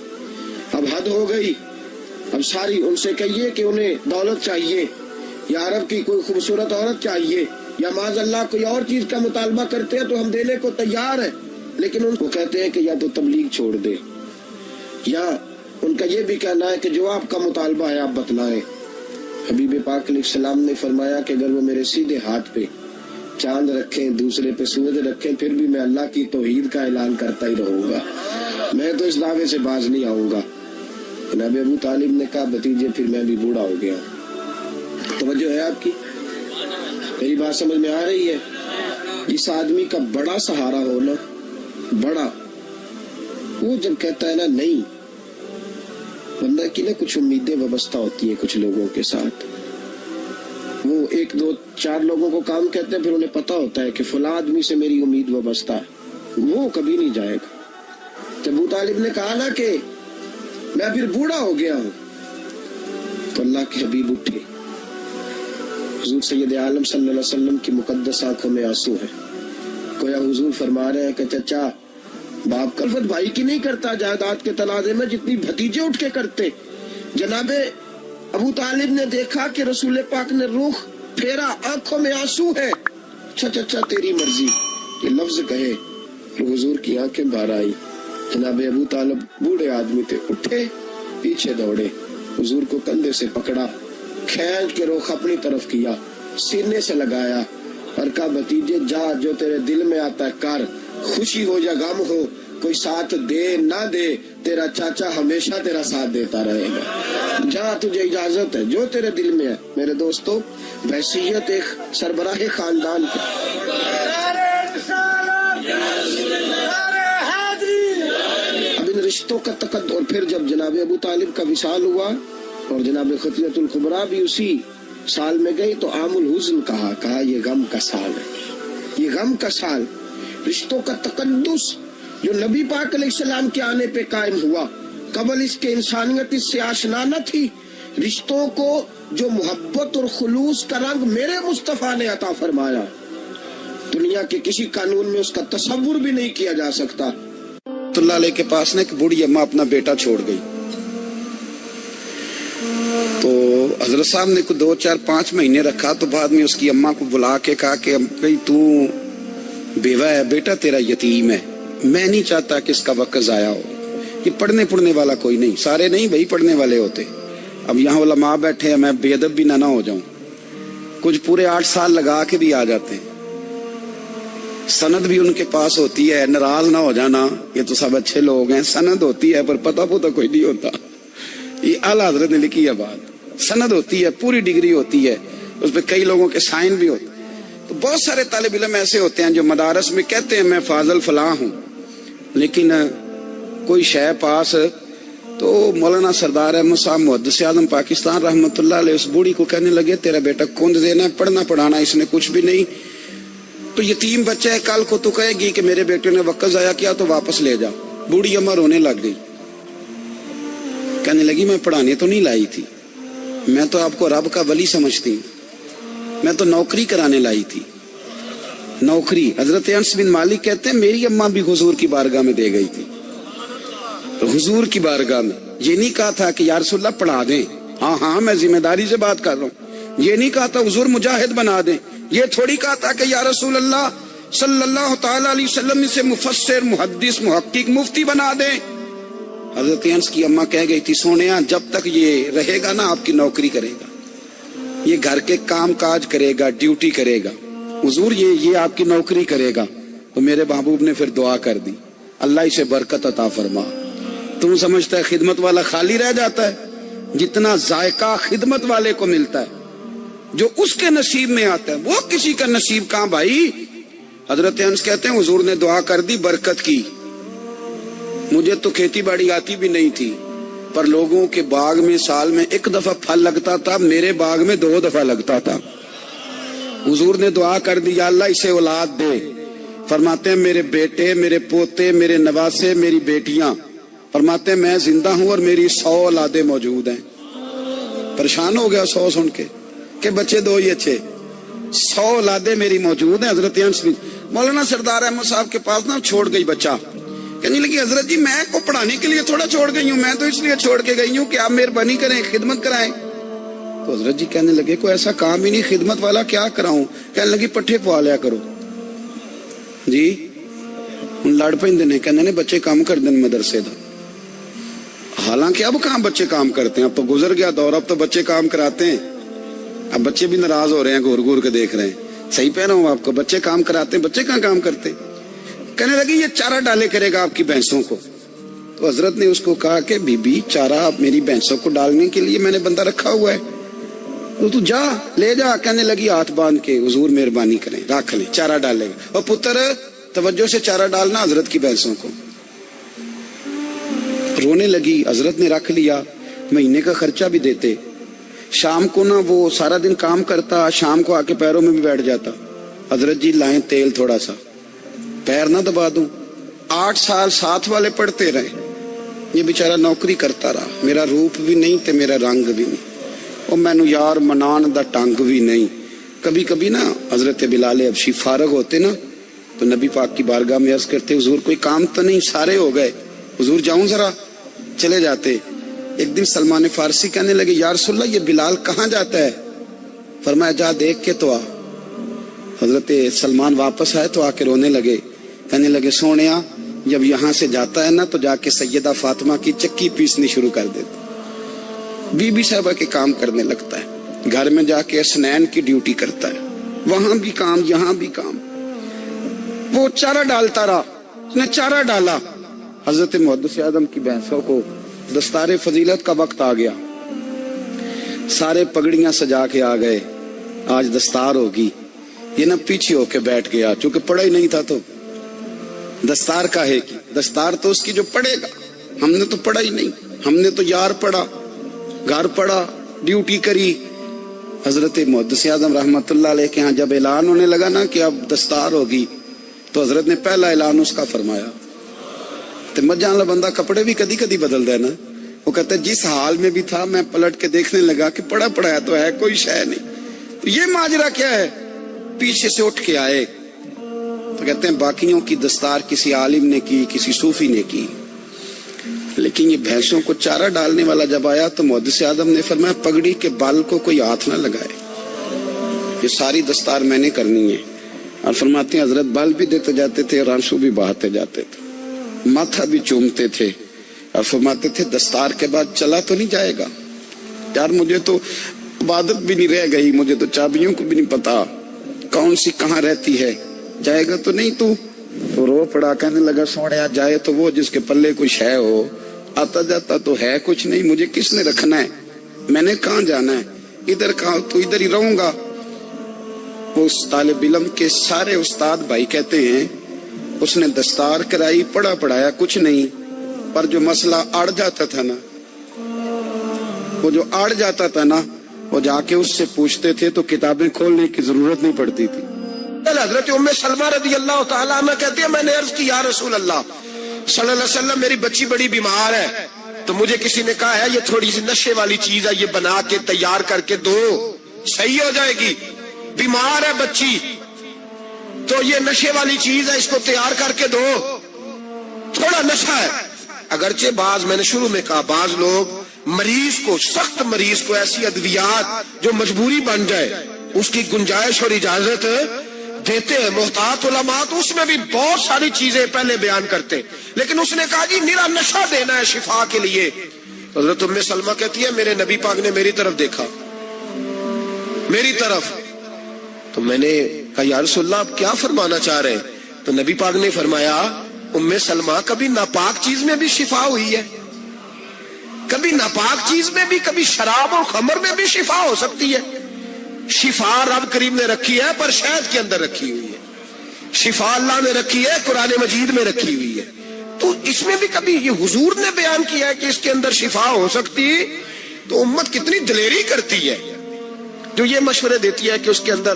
اب حد ہو گئی، اب ساری ان سے کہیے کہ انہیں دولت چاہیے یا عرب کی کوئی خوبصورت عورت چاہیے یا معاذ اللہ کوئی اور چیز کا مطالبہ کرتے ہیں تو ہم دینے کو تیار ہیں، لیکن ان کو کہتے ہیں کہ یا تو تبلیغ چھوڑ دے، یا ان کا یہ بھی کہنا ہے کہ جو آپ کا مطالبہ ہے آپ بتلائیں۔ حبیب پاک علیہ السلام نے فرمایا کہ اگر وہ میرے سیدھے ہاتھ پہ چاند رکھیں، دوسرے پہ سورج رکھیں، پھر بھی میں اللہ کی توحید کا اعلان کرتا ہی رہوں گا، میں تو اس دعوے سے باز نہیں آؤں گا۔ جناب ابو طالب نے کہا بھتیجے پھر میں بھی بوڑھا ہو گیا۔ توجہ ہے آپ کی؟ میری بات سمجھ میں آ رہی ہے؟ جس آدمی کا بڑا سہارا ہو نا، بڑا، وہ جب کہتا ہے نا نہیں، بندہ کی نا کچھ امیدیں وابستہ ہوتی ہیں کچھ لوگوں کے ساتھ، وہ ایک دو چار لوگوں کو کام کہتے ہیں پھر انہیں پتا ہوتا ہے کہ فلاں آدمی سے میری امید وابستہ ہے، وہ کبھی نہیں جائے گا۔ جب ابو طالب نے کہا نا کہ میں پھر بوڑھا ہو گیا ہوں، تو اللہ کے حبیب اٹھے، حضور سید عالم صلی اللہ علیہ وسلم کی مقدس آنکھوں میں آنسو ہے، گویا حضور فرما رہے ہیں کہ چچا باپ کلفت بھائی کی نہیں کرتا جائیداد کے تنازع میں جتنی بھتیجے اٹھ کے کرتے۔ جناب ابو طالب نے دیکھا کہ رسول پاک نے رخ پھیرا، آنکھوں میں آنسو ہے، اچھا چچا تیری مرضی، یہ لفظ کہے تو حضور کی آنکھیں باہر آئی۔ جناب ابو طالب بوڑھے آدمی تھے، اٹھے، پیچھے دوڑے، حضور کو کندھے سے پکڑا، کھینچ کے رخ اپنی طرف کیا، سینے سے لگایا اور کہا بھتیجے جا، جو تیرے دل میں آتا ہے کر، خوشی ہو یا غم ہو، کوئی ساتھ دے نہ دے، تیرا چاچا ہمیشہ تیرا ساتھ دیتا رہے گا، جا تجھے اجازت ہے، جو تیرے دل میں ہے۔ میرے دوستو، بحیثیت ایک سربراہ خاندان کا اب ان رشتوں کا تقدس، اور پھر جب جناب ابو طالب کا وصال ہوا اور جناب خطیۃ الکبریٰ بھی اسی سال میں گئی تو عام الحزن کہا یہ غم کا سال ہے، یہ غم کا سال۔ رشتوں کا تقدس جو نبی پاک علیہ السلام کے آنے پہ قائم ہوا، قبل اس کے انسانیت اس سے آشنا نہ تھی۔ رشتوں کو جو محبت اور خلوص کا رنگ میرے مصطفیٰ نے عطا فرمایا، دنیا کے کسی قانون میں اس کا تصور بھی نہیں کیا جا سکتا۔ اللہ علیہ کے پاس نے ایک بوڑھی اماں اپنا بیٹا چھوڑ گئی، تو حضرت صاحب نے کوئی 2 4 5 مہینے رکھا، تو بعد میں اس کی اماں کو بلا کے کہا کہ تو بیوہ ہے، بیٹا تیرا یتیم ہے، میں نہیں چاہتا کہ اس کا وقت ضائع ہو، یہ پڑھنے والا کوئی نہیں، سارے نہیں بھائی پڑھنے والے ہوتے، اب یہاں علماء بیٹھے ہیں، میں بے ادب بھی نہ ہو جاؤں، کچھ پورے 8 سال لگا کے بھی آ جاتے ہیں، سند بھی ان کے پاس ہوتی ہے، ناراض نہ ہو جانا، یہ تو سب اچھے لوگ ہیں، سند ہوتی ہے پر پتہ کوئی نہیں ہوتا، یہ اعلیٰ حضرت نے لکھی ہے بات، سند ہوتی ہے، پوری ڈگری ہوتی ہے، اس پہ کئی لوگوں کے سائن بھی ہوتے ہیں۔ تو بہت سارے طالب علم ایسے ہوتے ہیں جو مدارس میں کہتے ہیں میں فاضل فلاں ہوں، لیکن کوئی شے پاس، تو مولانا سردار احمد صاحب محدث اعظم پاکستان رحمۃ اللہ علیہ اس بوڑھی کو کہنے لگے تیرا بیٹا کند دینا ہے، پڑھنا پڑھانا اس نے کچھ بھی نہیں، تو یتیم بچہ ہے، کل کو تو کہے گی کہ میرے بیٹے نے وقت ضائع کیا تو واپس لے جا۔ بوڑھی اماں رونے لگ گئی، کہنے لگی میں پڑھانے تو نہیں لائی تھی، میں تو آپ کو رب کا ولی سمجھتی ہوں، میں تو نوکری کرانے لائی تھی، نوکری۔ حضرت انس بن مالک کہتے ہیں میری اماں بھی حضور کی بارگاہ میں دے گئی تھی، تو حضور کی بارگاہ میں یہ نہیں کہا تھا کہ یا رسول اللہ پڑھا دیں، ہاں میں ذمہ داری سے بات کر رہا ہوں، یہ نہیں کہا تھا حضور مجاہد بنا دیں، یہ تھوڑی کہا تھا کہ یا رسول اللہ صلی اللہ تعالی علیہ وسلم سے مفسر، محدث، محقق، مفتی بنا دیں۔ حضرت انس کی اماں کہہ گئی تھی سونیا جب تک یہ رہے گا نا آپ کی نوکری کرے گا، یہ گھر کے کام کاج کرے گا، ڈیوٹی کرے گا، حضور یہ آپ کی نوکری کرے گا۔ تو میرے محبوب نے پھر دعا کر دی، اللہ اسے برکت عطا فرما۔ تم سمجھتا ہے خدمت والا خالی رہ جاتا ہے؟ جتنا ذائقہ خدمت والے کو ملتا ہے، جو اس کے نصیب میں آتا ہے، وہ کسی کا نصیب کہاں بھائی۔ حضرت انس کہتے ہیں حضور نے دعا کر دی برکت کی۔ مجھے تو کھیتی باڑی آتی بھی نہیں تھی، پر لوگوں کے باغ میں سال میں ایک دفعہ پھل لگتا تھا، میرے باغ میں 2 دفعہ لگتا تھا۔ حضور نے دعا کر دی یا اللہ اسے اولاد دے۔ فرماتے ہیں میرے بیٹے، میرے پوتے، میرے نواسے، میری بیٹیاں، فرماتے ہیں میں زندہ ہوں اور میری 100 اولادیں موجود ہیں۔ پریشان ہو گیا 100 سن کے کہ بچے 2 ہی اچھے، 100 اولادیں میری موجود ہیں۔ حضرت انس مولانا سردار احمد صاحب کے پاس نا چھوڑ گئی بچہ، کہنے لگی حضرت جی میں کو پڑھانے کے لیے تھوڑا چھوڑ گئی ہوں، میں تو اس لیے چھوڑ کے گئی ہوں کہ آپ مہربانی کریں خدمت کرائیں۔ تو حضرت جی کہنے لگے کوئی ایسا کام ہی نہیں خدمت والا کیا کراؤں؟ کہنے لگی پٹھے پوا لیا کرو جی۔ ہن لڑ پہ نے کہنے نے بچے کام کر دیں مدرسے دا، حالانکہ اب کہاں بچے کام کرتے ہیں، اب تو گزر گیا دور، اب تو بچے کام کراتے ہیں۔ اب بچے بھی ناراض ہو رہے ہیں، گور گور کے دیکھ رہے ہیں، صحیح پہ رہا ہوں آپ کو، بچے کام کراتے ہیں، بچے کہاں کام کرتے۔ کہنے لگی یہ چارہ ڈالے کرے گا آپ کی بھینسوں کو۔ تو حضرت نے اس کو کہا کہ بی بی چارہ میری بھینسوں کو ڈالنے کے لیے میں نے بندہ رکھا ہوا ہے، تو جا لے جا۔ کہنے لگی ہاتھ باندھ کے حضور مہربانی کریں رکھ لیں، چارہ ڈالے گا۔ اور پتر توجہ سے چارہ ڈالنا حضرت کی بھینسوں کو۔ رونے لگی، حضرت نے رکھ لیا، مہینے کا خرچہ بھی دیتے۔ شام کو نا وہ سارا دن کام کرتا، شام کو آ کے پیروں میں بھی بیٹھ جاتا، حضرت جی لائیں تیل تھوڑا سا، پیر نہ دبا دوں۔ 8 سال ساتھ والے پڑھتے رہے، یہ بیچارہ نوکری کرتا رہا، میرا روپ بھی نہیں تے میرا رنگ بھی نہیں، اور مینو یار منان دا ٹنگ بھی نہیں۔ کبھی کبھی نا حضرت بلال حبشی فارغ ہوتے نا تو نبی پاک کی بارگاہ میں عرض کرتے حضور کوئی کام تو نہیں، سارے ہو گئے، حضور جاؤں ذرا، چلے جاتے۔ ایک دن سلمان فارسی کہنے لگے یا رسول اللہ یہ بلال کہاں جاتا ہے؟ فرمایا جا دیکھ کے تو آ۔ حضرت سلمان واپس آئے تو آ کے رونے لگے، کہنے لگے سونیا جب یہاں سے جاتا ہے نا تو جا کے سیدہ فاطمہ کی چکی پیسنی شروع کر دیتا، بی بی صاحبہ کے کام کرنے لگتا ہے، گھر میں جا کے اسنین کی ڈیوٹی کرتا ہے، وہاں بھی کام یہاں بھی کام۔ وہ چارہ ڈالتا رہا، اس نے چارہ ڈالا۔ حضرت محدث اعظم کی بھینسوں کو دستار فضیلت کا وقت آ گیا، سارے پگڑیاں سجا کے آ گئے، آج دستار ہوگی۔ یہ نہ پیچھے ہو کے بیٹھ گیا، چونکہ پڑھا ہی نہیں تھا تو دستار کاہے کی، دستار تو اس کی جو پڑھے گا، ہم نے تو پڑھا ہی نہیں، ہم نے تو یار پڑھا، گھر پڑھا، ڈیوٹی کری۔ حضرت محدث اعظم رحمت اللہ علیہ کے ہاں جب اعلان ہونے لگا نا کہ اب دستار ہوگی تو حضرت نے پہلا اعلان اس کا فرمایا۔ تو مت جان لا بندہ کپڑے بھی کدی کدی بدل دے نا، وہ کہتا ہے جس حال میں بھی تھا میں پلٹ کے دیکھنے لگا کہ پڑھا پڑھایا تو ہے، کوئی شے نہیں، تو یہ ماجرا کیا ہے؟ پیچھے سے اٹھ کے آئے تو کہتے ہیں باقیوں کی دستار کسی عالم نے کی، کسی صوفی نے کی، لیکن یہ بھینسوں کو چارہ ڈالنے والا جب آیا تو محدث اعظم نے فرمایا پگڑی کے بال کو کوئی ہاتھ نہ لگائے، یہ ساری دستار میں نے کرنی ہے۔ اور فرماتے ہیں حضرت بال بھی دیتے جاتے تھے اور آنسو بھی بہاتے جاتے تھے، ماتھا بھی چومتے تھے، اور فرماتے تھے دستار کے بعد چلا تو نہیں جائے گا یار، مجھے تو عبادت بھی نہیں رہ گئی، مجھے تو چابیوں کو بھی نہیں پتا کون سی کہاں رہتی ہے، جائے گا تو نہیں تو رو پڑا۔ کہنے لگا سوڑیا جائے تو وہ جس کے پلے کچھ ہے ہو، آتا جاتا تو ہے کچھ نہیں، مجھے کس نے رکھنا ہے، میں نے کہاں جانا ہے، ادھر کہاں تو ادھر ہی رہوں گا۔ اس طالب علم کے سارے استاد بھائی کہتے ہیں اس نے دستار کرائی، پڑھا پڑھایا کچھ نہیں، پر جو مسئلہ اڑ جاتا تھا نا، وہ جو اڑ جاتا تھا نا، وہ جا کے اس سے پوچھتے تھے تو کتابیں کھولنے کی ضرورت نہیں پڑتی تھی۔ حضرت ام سلمہ رضی اللہ تعالیٰ عنہ کہتی ہے میں نے عرض کی یا رسول اللہ صلی اللہ علیہ وسلم میری بچی بڑی بیمار ہے، تو مجھے کسی نے کہا ہے یہ تھوڑی سی نشے والی چیز ہے، یہ بنا کے تیار کر کے دو صحیح ہو جائے گی، بیمار ہے بچی تو یہ نشے والی چیز ہے، اس کو تیار کر کے دو، تھوڑا نشہ ہے۔ اگرچہ بعض، میں نے شروع میں کہا، بعض لوگ مریض کو، سخت مریض کو ایسی ادویات جو مجبوری بن جائے اس کی گنجائش اور اجازت دیتے ہیں. محتاط علماء تو اس میں بھی بہت ساری چیزیں پہلے بیان کرتے، لیکن اس نے کہا جی میرا نشہ دینا ہے شفا کے لیے. حضرت ام سلمہ کہتی ہے میرے نبی پاک نے میری طرف دیکھا، میری طرف، تو میں نے کہا یا رسول اللہ آپ کیا فرمانا چاہ رہے ہیں؟ تو نبی پاک نے فرمایا ام سلمہ کبھی ناپاک چیز میں بھی شفا ہوئی ہے، کبھی ناپاک چیز میں بھی، کبھی شراب اور خمر میں بھی شفا ہو سکتی ہے. شفا رب کریم نے رکھی ہے پر شہد کے اندر رکھی ہوئی ہے، شفا اللہ نے رکھی ہے قرآن مجید میں رکھی ہوئی ہے. تو اس میں بھی کبھی یہ حضور نے بیان کیا ہے کہ اس کے اندر شفا ہو سکتی، تو امت کتنی دلیری کرتی ہے جو یہ مشورے دیتی ہے کہ اس کے اندر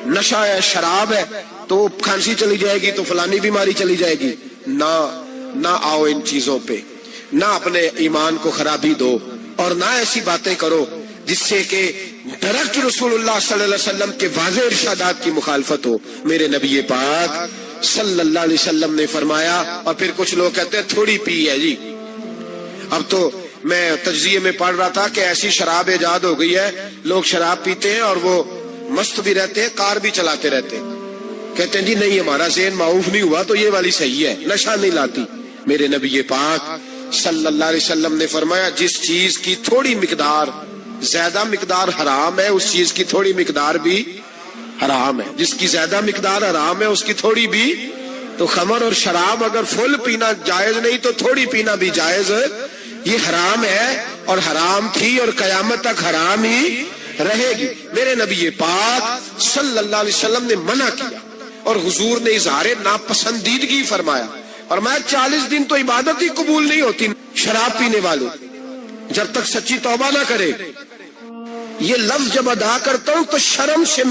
نشہ ہے، شراب ہے، تو کھانسی چلی جائے گی تو فلانی بیماری چلی جائے گی. نہ آؤ ان چیزوں پہ، نہ اپنے ایمان کو خرابی دو، اور نہ ایسی باتیں کرو جس سے کہ ڈائریکٹ رسول اللہ صلی اللہ علیہ وسلم کے واضح ارشادات کی مخالفت ہو. میرے نبی پاک صلی اللہ علیہ وسلم نے فرمایا، اور پھر کچھ لوگ کہتے ہیں تھوڑی پی ہے جی. اب تو میں تجزیے میں پڑھ رہا تھا کہ ایسی شراب ایجاد ہو گئی ہے، لوگ شراب پیتے ہیں اور وہ مست بھی رہتے ہیں، کار بھی چلاتے رہتے ہیں، کہتے ہیں جی نہیں ہمارا ذہن معاف نہیں ہوا تو یہ والی صحیح ہے، نشہ نہیں لاتی. میرے نبی پاک صلی اللہ علیہ وسلم نے فرمایا جس چیز کی تھوڑی مقدار، زیادہ مقدار حرام ہے اس چیز کی تھوڑی مقدار بھی حرام ہے، جس کی زیادہ مقدار حرام ہے اس کی تھوڑی بھی. تو خمر اور شراب اگر فل پینا جائز نہیں تو تھوڑی پینا بھی جائز، یہ حرام ہے اور حرام تھی اور قیامت تک حرام ہی رہے گی. میرے نبی پاک صلی اللہ علیہ وسلم نے منع کیا اور حضور نے اظہار ناپسندیدگی فرمایا، اور میں 40 دن تو عبادت ہی قبول نہیں ہوتی شراب پینے والوں جب تک سچی توبہ نہ کرے. یہ لفظ جب ادا کرتا ہوں تو شرم سے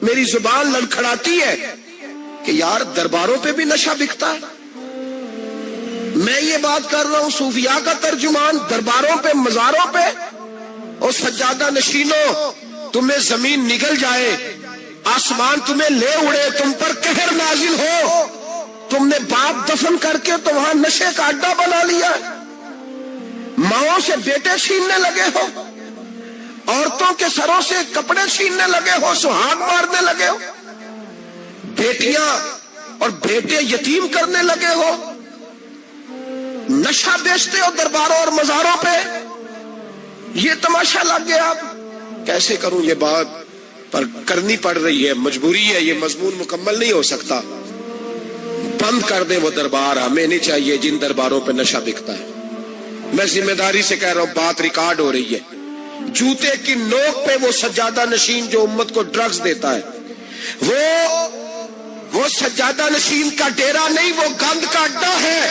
میری زبان لڑکھڑاتی ہے کہ یار درباروں پہ بھی نشہ بکتا ہے. میں یہ بات کر رہا ہوں صوفیاء کا ترجمان، درباروں پہ، مزاروں پہ. اور سجادہ نشینوں تمہیں زمین نگل جائے، آسمان تمہیں لے اڑے، تم پر قہر نازل ہو، تم نے باپ دفن کر کے تو وہاں نشے کا اڈا بنا لیا، ماؤں سے بیٹے چھیننے لگے ہو، عورتوں کے سروں سے کپڑے چھیننے لگے ہو، سہاگ مارنے لگے ہو، بیٹیاں اور بیٹے یتیم کرنے لگے ہو، نشہ بیچتے ہو درباروں اور مزاروں پہ. یہ تماشا لگ گیا. آپ کیسے کروں یہ بات، پر کرنی پڑ رہی ہے، مجبوری ہے، یہ مضمون مکمل نہیں ہو سکتا. بند کر دیں وہ دربار، ہمیں نہیں چاہیے جن درباروں پہ نشہ بکتا ہے. میں ذمہ داری سے کہہ رہا ہوں، بات ریکارڈ ہو رہی ہے. جوتے کی نوک پہ وہ سجادہ نشین جو امت کو ڈرگز دیتا ہے، وہ سجادہ نشین کا ڈیرا نہیں، وہ گند کا اڈا ہے.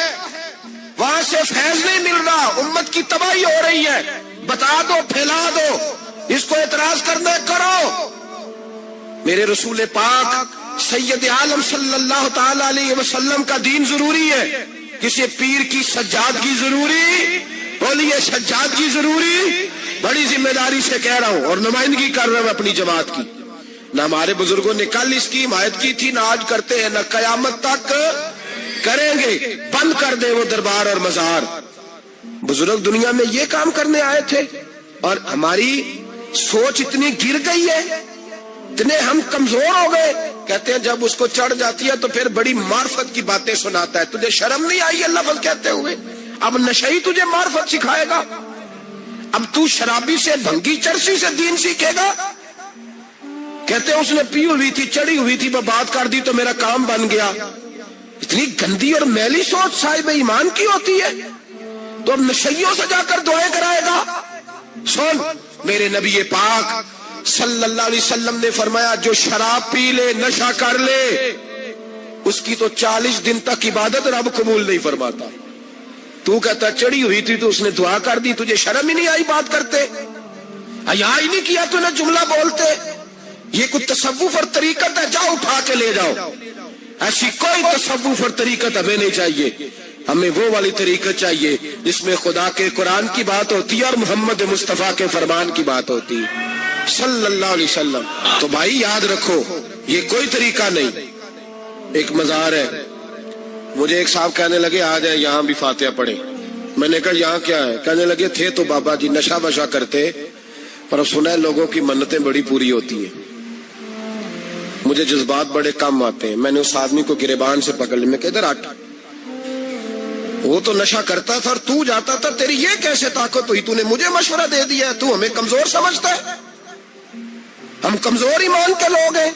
وہاں سے فیض نہیں مل رہا، امت کی تباہی ہو رہی ہے. بتا دو، پھیلا دو، اس کو اعتراض کرنا کرو. میرے رسول پاک سید عالم صلی اللہ تعالی علیہ وسلم کا دین ضروری ہے، کسی پیر کی سجادگی ضروری، بولیے سجادگی ضروری. بڑی ذمہ داری سے کہہ رہا ہوں اور نمائندگی کر رہا ہوں اپنی جماعت کی. نہ ہمارے بزرگوں نے کل اس کی حمایت کی تھی، نہ آج کرتے ہیں، نہ قیامت تک کریں گے. بند کر دے وہ دربار اور مزار. بزرگ دنیا میں یہ کام کرنے آئے تھے اور ہماری سوچ اتنی گر گئی ہے، اتنے ہم کمزور ہو گئے. کہتے ہیں جب اس کو چڑھ جاتی ہے تو پھر بڑی معرفت کی باتیں سناتا ہے. تجھے شرم نہیں آئی اللہ لفظ کہتے ہوئے؟ اب نشئی تجھے معرفت سکھائے گا؟ اب تو شرابی سے، بھنگی چرسی سے دین سیکھے گا؟ کہتے ہیں اس نے پی ہوئی تھی، چڑھی ہوئی تھی، میں بات کر دی تو میرا کام بن گیا. اتنی گندی اور میلی سوچ صاحب ایمان کی ہوتی ہے تو اب نشیوں سے جا کر دعائیں کرائے گا. سن، میرے نبی پاک صلی اللہ علیہ وسلم نے فرمایا جو شراب پی لے، نشہ کر لے، اس کی تو 40 دن تک عبادت رب قبول نہیں فرماتا. تو کہتا چڑھی ہوئی تھی تو اس نے دعا کر دی، تجھے شرم ہی نہیں آئی بات کرتے؟ حیا ہی نہیں کیا تو نہ جملہ بولتے؟ یہ کوئی تصوف اور طریقت ہے؟ جاؤ اٹھا کے لے جاؤ. ایسی کوئی تصوف اور طریقت ہمیں نہیں چاہیے. ہمیں وہ والی طریقت چاہیے جس میں خدا کے قرآن کی بات ہوتی ہے اور محمد مصطفیٰ کے فرمان کی بات ہوتی ہے صلی اللہ علیہ وسلم. تو بھائی یاد رکھو یہ کوئی طریقہ نہیں. ایک مزار ہے، مجھے ایک صاحب کہنے لگے آ جائے یہاں بھی فاتحہ پڑھیں. میں نے کہا یہاں کیا ہے؟ کہنے لگے تھے تو بابا جی نشہ وشا کرتے، پر اب سنا ہے لوگوں کی منتیں بڑی پوری ہوتی ہیں، مجھے جذبات بڑے کم آتے ہیں۔ میں نے اس آدمی کو گریبان سے پکڑ لیا، میں کہ ادھر ہٹ، وہ تو نشہ کرتا تھا اور تو جاتا تھا، تیری یہ کیسے طاقت ہوئی؟ تو نے مجھے مشورہ دے دیا ہے، تو ہمیں کمزور سمجھتا ہے؟ ہم کمزور ایمان کے لوگ ہیں،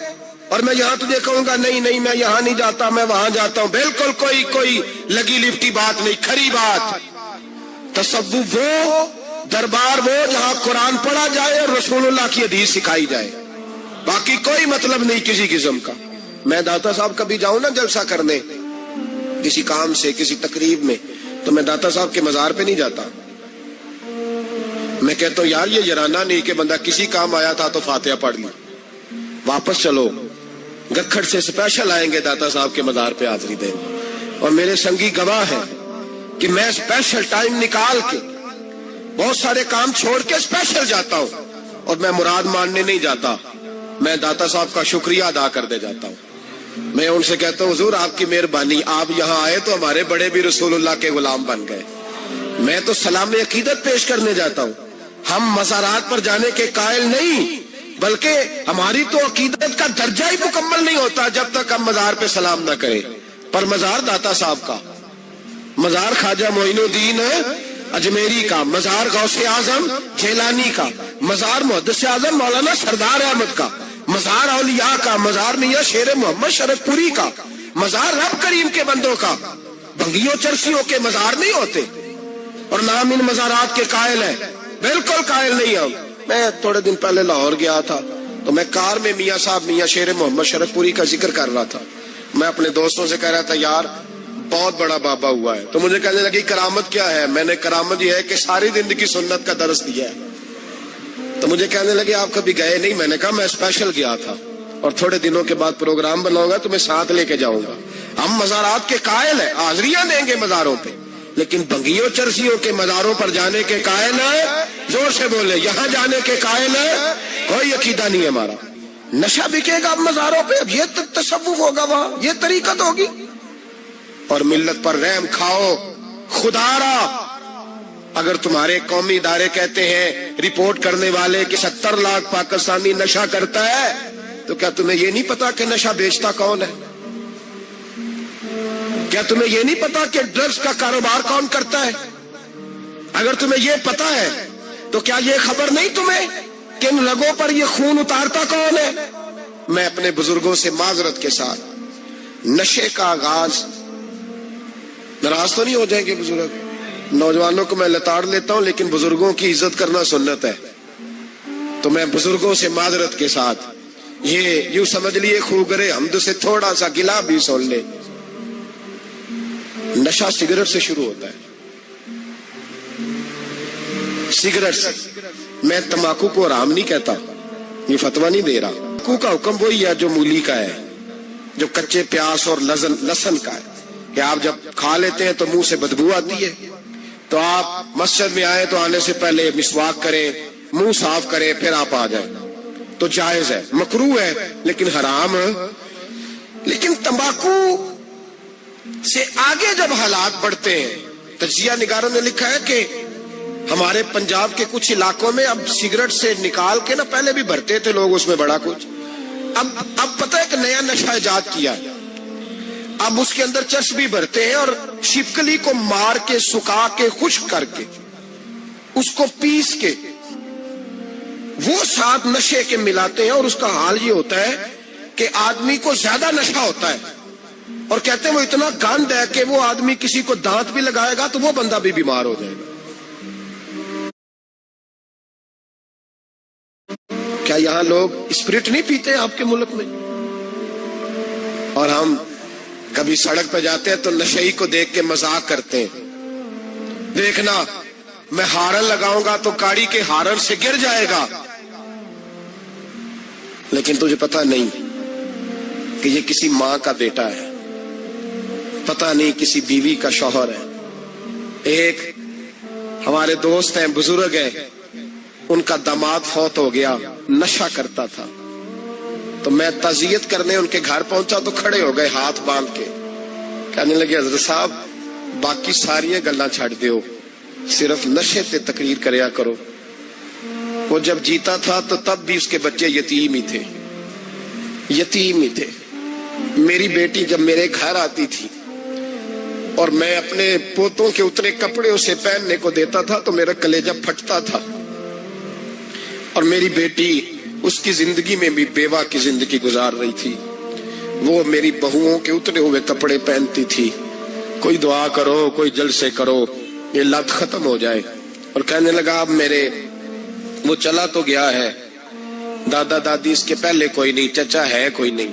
اور میں یہاں تجھے کہوں گا نہیں نہیں میں یہاں نہیں جاتا، میں وہاں جاتا ہوں۔ بالکل کوئی لگی لپٹی بات نہیں، کھری بات۔ تصوف وہ، دربار وہ جہاں قرآن پڑھا جائے اور رسول اللہ کی حدیث سکھائی جائے، باقی کوئی مطلب نہیں کسی قسم کا۔ میں داتا صاحب کبھی جاؤں نا جلسہ کرنے کسی کام سے، کسی تقریب میں، تو میں داتا صاحب کے مزار پہ نہیں جاتا، میں کہتا ہوں یار یہ یرانہ نہیں کہ بندہ کسی کام آیا تھا تو فاتحہ پڑھ لی، واپس چلو گکھڑ سے اسپیشل آئیں گے داتا صاحب کے مزار پہ حاضری دیں، اور میرے سنگی گواہ ہیں کہ میں اسپیشل ٹائم نکال کے بہت سارے کام چھوڑ کے اسپیشل جاتا ہوں، اور میں مراد ماننے نہیں جاتا، میں داتا صاحب کا شکریہ ادا کر دے جاتا ہوں۔ میں ان سے کہتا ہوں حضور آپ کی مہربانی، آپ یہاں آئے تو ہمارے بڑے بھی رسول اللہ کے غلام بن گئے۔ میں تو سلام عقیدت پیش کرنے جاتا ہوں، ہم مزارات پر جانے کے قائل نہیں، بلکہ ہماری تو عقیدت کا درجہ ہی مکمل نہیں ہوتا جب تک ہم مزار پہ سلام نہ کریں۔ پر مزار داتا صاحب کا، مزار خواجہ معین الدین اجمیری کا، مزار غوث اعظم جیلانی کا، مزار محدث اعظم مولانا سردار احمد کا، مزار اولیاء کا، مزار میاں شیر محمد شرف پوری کا، مزار رب کریم کے بندوں کا۔ بھنگیوں چرسیوں کے مزار نہیں ہوتے، اور نام ان مزارات کے قائل ہے، بالکل قائل نہیں ہم۔ میں تھوڑے دن پہلے لاہور گیا تھا، تو میں کار میں میاں صاحب میاں شیر محمد شرف پوری کا ذکر کر رہا تھا، میں اپنے دوستوں سے کہہ رہا تھا یار بہت بڑا بابا ہوا ہے، تو مجھے کہنے لگی کرامت کیا ہے؟ میں نے کرامت یہ ہے کہ ساری زندگی سنت کا درس دیا ہے۔ تو مجھے کہنے لگے آپ کبھی گئے نہیں؟ میں نے کہا میں اسپیشل گیا تھا، اور تھوڑے دنوں کے بعد پروگرام بناؤں گا تو میں ساتھ لے کے جاؤں گا۔ ہم مزارات کے قائل ہیں، حاضریاں دیں گے مزاروں پہ، لیکن بھنگیوں چرسیوں کے مزاروں پر جانے کے قائل ہیں، زور سے بولے، یہاں جانے کے قائل ہیں، کوئی عقیدہ نہیں ہے ہمارا۔ نشہ بکے گا اب مزاروں پہ، اب یہ تصوف ہوگا وہاں، یہ طریقت ہوگی، اور ملت پر رحم کھاؤ خدا را۔ اگر تمہارے قومی ادارے کہتے ہیں رپورٹ کرنے والے کہ 70 لاکھ پاکستانی نشہ کرتا ہے، تو کیا تمہیں یہ نہیں پتا کہ نشہ بیچتا کون ہے؟ کیا تمہیں یہ نہیں پتا کہ ڈرگز کا کاروبار کون کرتا ہے؟ اگر تمہیں یہ پتا ہے تو کیا یہ خبر نہیں تمہیں کہ ان رگوں پر یہ خون اتارتا کون ہے؟ میں اپنے بزرگوں سے معذرت کے ساتھ، نشے کا آغاز، ناراض تو نہیں ہو جائیں گے بزرگ، نوجوانوں کو میں لتاڑ لیتا ہوں لیکن بزرگوں کی عزت کرنا سنت ہے، تو میں بزرگوں سے معذرت کے ساتھ یہ یوں سمجھ لیے خوگرے حمد سے تھوڑا سا گلا بھی سن لے۔ نشہ سگریٹ سے شروع ہوتا ہے، سگریٹ سے۔ میں تمباکو کو حرام نہیں کہتا، یہ فتویٰ نہیں دے رہا، تمباکو کا حکم وہی ہے جو مولی کا ہے، جو کچے پیاز اور لہسن کا ہے، کہ آپ جب کھا لیتے ہیں تو منہ سے بدبو آتی ہے، تو آپ مسجد میں آئے تو آنے سے پہلے مسواک کریں، منہ صاف کریں، پھر آپ آ جائیں، تو جائز ہے، مکروہ ہے لیکن حرام ہے۔ لیکن تمباکو سے آگے جب حالات بڑھتے ہیں، تجزیہ نگاروں نے لکھا ہے کہ ہمارے پنجاب کے کچھ علاقوں میں اب سگریٹ سے نکال کے نا، پہلے بھی بھرتے تھے لوگ اس میں بڑا کچھ، اب پتہ ہے کہ نیا نشہ ایجاد کیا ہے، اب اس کے اندر چربی بھرتے ہیں اور چھپکلی کو مار کے سکھا کے خشک کر کے اس کو پیس کے وہ ساتھ نشے کے ملاتے ہیں، اور اس کا حال یہ ہوتا ہے کہ آدمی کو زیادہ نشہ ہوتا ہے، اور کہتے ہیں وہ اتنا گند ہے کہ وہ آدمی کسی کو دانت بھی لگائے گا تو وہ بندہ بھی بیمار ہو جائے گا۔ کیا یہاں لوگ اسپرٹ نہیں پیتے آپ کے ملک میں؟ اور ہم کبھی سڑک پہ جاتے ہیں تو نشئی کو دیکھ کے مذاق کرتے ہیں، دیکھنا میں ہارن لگاؤں گا تو گاڑی کے ہارن سے گر جائے گا، لیکن تجھے پتا نہیں کہ یہ کسی ماں کا بیٹا ہے، پتا نہیں کسی بیوی کا شوہر ہے۔ ایک ہمارے دوست ہیں، بزرگ ہیں، ان کا داماد فوت ہو گیا، نشہ کرتا تھا، تو میں تعزیت کرنے ان کے گھر پہنچا تو کھڑے ہو گئے ہاتھ باندھ کے، کہنے لگے حضرت صاحب باقی ساری گلاں چھڑ دیو، صرف نشے پہ تقریر کریا کرو. وہ جب جیتا تھا تو تب بھی اس کے بچے یتیم ہی تھے، یتیم ہی تھے. میری بیٹی جب میرے گھر آتی تھی اور میں اپنے پوتوں کے اترے کپڑے اسے پہننے کو دیتا تھا تو میرا کلیجہ پھٹتا تھا. اور میری بیٹی اس کی زندگی میں بھی بیوہ کی زندگی گزار رہی تھی. وہ میری بہوؤں کے اترے ہوئے کپڑے پہنتی تھی. کوئی دعا کرو، کوئی جلسے کرو، یہ لت ختم ہو جائے. اور کہنے لگا اب میرے وہ چلا تو گیا ہے، دادا دادی اس کے پہلے کوئی نہیں، چچا ہے کوئی نہیں،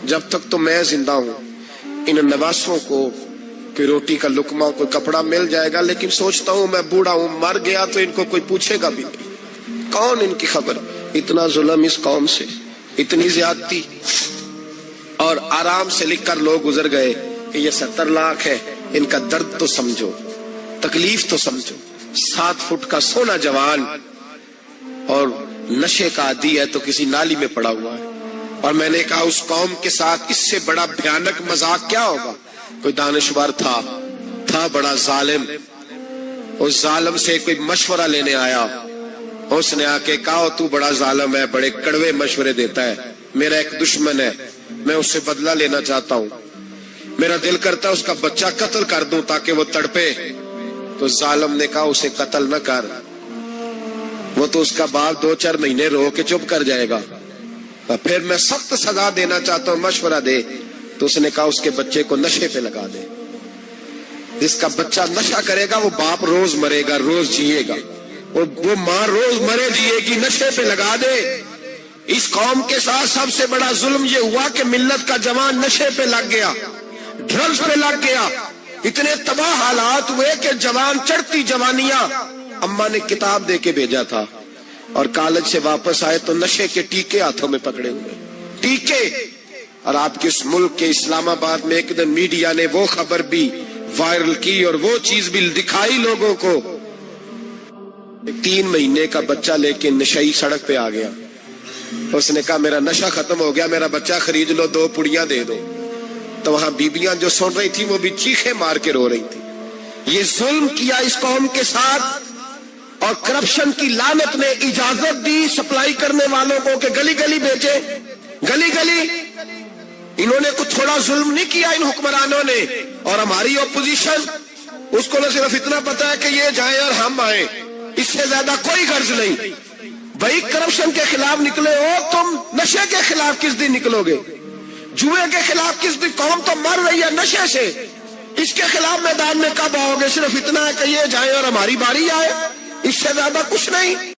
جب تک تو میں زندہ ہوں ان نواسوں کو کوئی روٹی کا لقمہ، کوئی کپڑا مل جائے گا. لیکن سوچتا ہوں میں بوڑھا ہوں، مر گیا تو ان کو کوئی پوچھے گا بھی نہیں، کون ان کی خبر. اتنا ظلم اس قوم سے، اتنی زیادتی. اور آرام سے لکھ کر لوگ گزر گئے کہ یہ 70 لاکھ ہے، ان کا درد تو سمجھو، تکلیف تو سمجھو. 7 فٹ کا سونا جوان اور نشے کا عادی ہے تو کسی نالی میں پڑا ہوا ہے. اور میں نے کہا اس قوم کے ساتھ اس سے بڑا بھیانک مذاق کیا ہوگا. کوئی دانشور تھا بڑا ظالم. اس ظالم سے کوئی مشورہ لینے آیا، اس نے آ کے کہا تو بڑا ظالم ہے، بڑے کڑوے مشورے دیتا ہے، میرا ایک دشمن ہے، میں اس سے بدلہ لینا چاہتا ہوں، میرا دل کرتا ہے اس کا بچہ قتل کر دوں تاکہ وہ تڑپے. تو ظالم نے کہا اسے قتل نہ کر، وہ تو اس کا باپ 2-4 مہینے رو کے چپ کر جائے گا. پھر میں سخت سزا دینا چاہتا ہوں، مشورہ دے. تو اس نے کہا اس کے بچے کو نشے پہ لگا دے. جس کا بچہ نشہ کرے گا وہ باپ روز مرے گا، روز جیے گا، اور وہ ماں روز مرے جیے گی. نشے پہ لگا دے. اس قوم کے ساتھ سب سے بڑا ظلم یہ ہوا کہ ملت کا جوان نشے پہ لگ گیا، ڈرگز پہ لگ گیا. اتنے تباہ حالات ہوئے کہ جوان چڑھتی جوانیاں. اماں نے کتاب دے کے بھیجا تھا اور کالج سے واپس آئے تو نشے کے ٹیکے ہاتھوں میں پکڑے ہوئے، ٹیکے. اور آپ کے اس ملک کے اسلام آباد میں ایک دن میڈیا نے وہ خبر بھی وائرل کی اور وہ چیز بھی دکھائی لوگوں کو. 3 مہینے کا بچہ لے کے نشئی سڑک پہ آ گیا. اس نے کہا میرا نشہ ختم ہو گیا، میرا بچہ خرید لو، 2 پڑیاں دے دو. تو وہاں بیبیاں جو سن رہی تھی وہ بھی چیخیں مار کے رو رہی تھی. یہ ظلم کیا اس قوم کے ساتھ. اور کرپشن کی لعنت نے اجازت دی سپلائی کرنے والوں کو کہ گلی گلی بیچے، گلی گلی. انہوں نے کچھ تھوڑا ظلم نہیں کیا ان حکمرانوں نے. اور ہماری اپوزیشن اس کو نہ صرف اتنا پتا ہے کہ یہ جائیں اور ہم آئیں، اس سے زیادہ کوئی غرض نہیں. بھائی کرپشن کے خلاف نکلے ہو تم، نشے کے خلاف کس دن نکلو گے؟ جوئے کے خلاف کس دن؟ قوم تو مر رہی ہے نشے سے، اس کے خلاف میدان میں کب آؤ گے؟ صرف اتنا ہے کہ یہ جائیں اور ہماری باری آئے، اس سے زیادہ کچھ نہیں.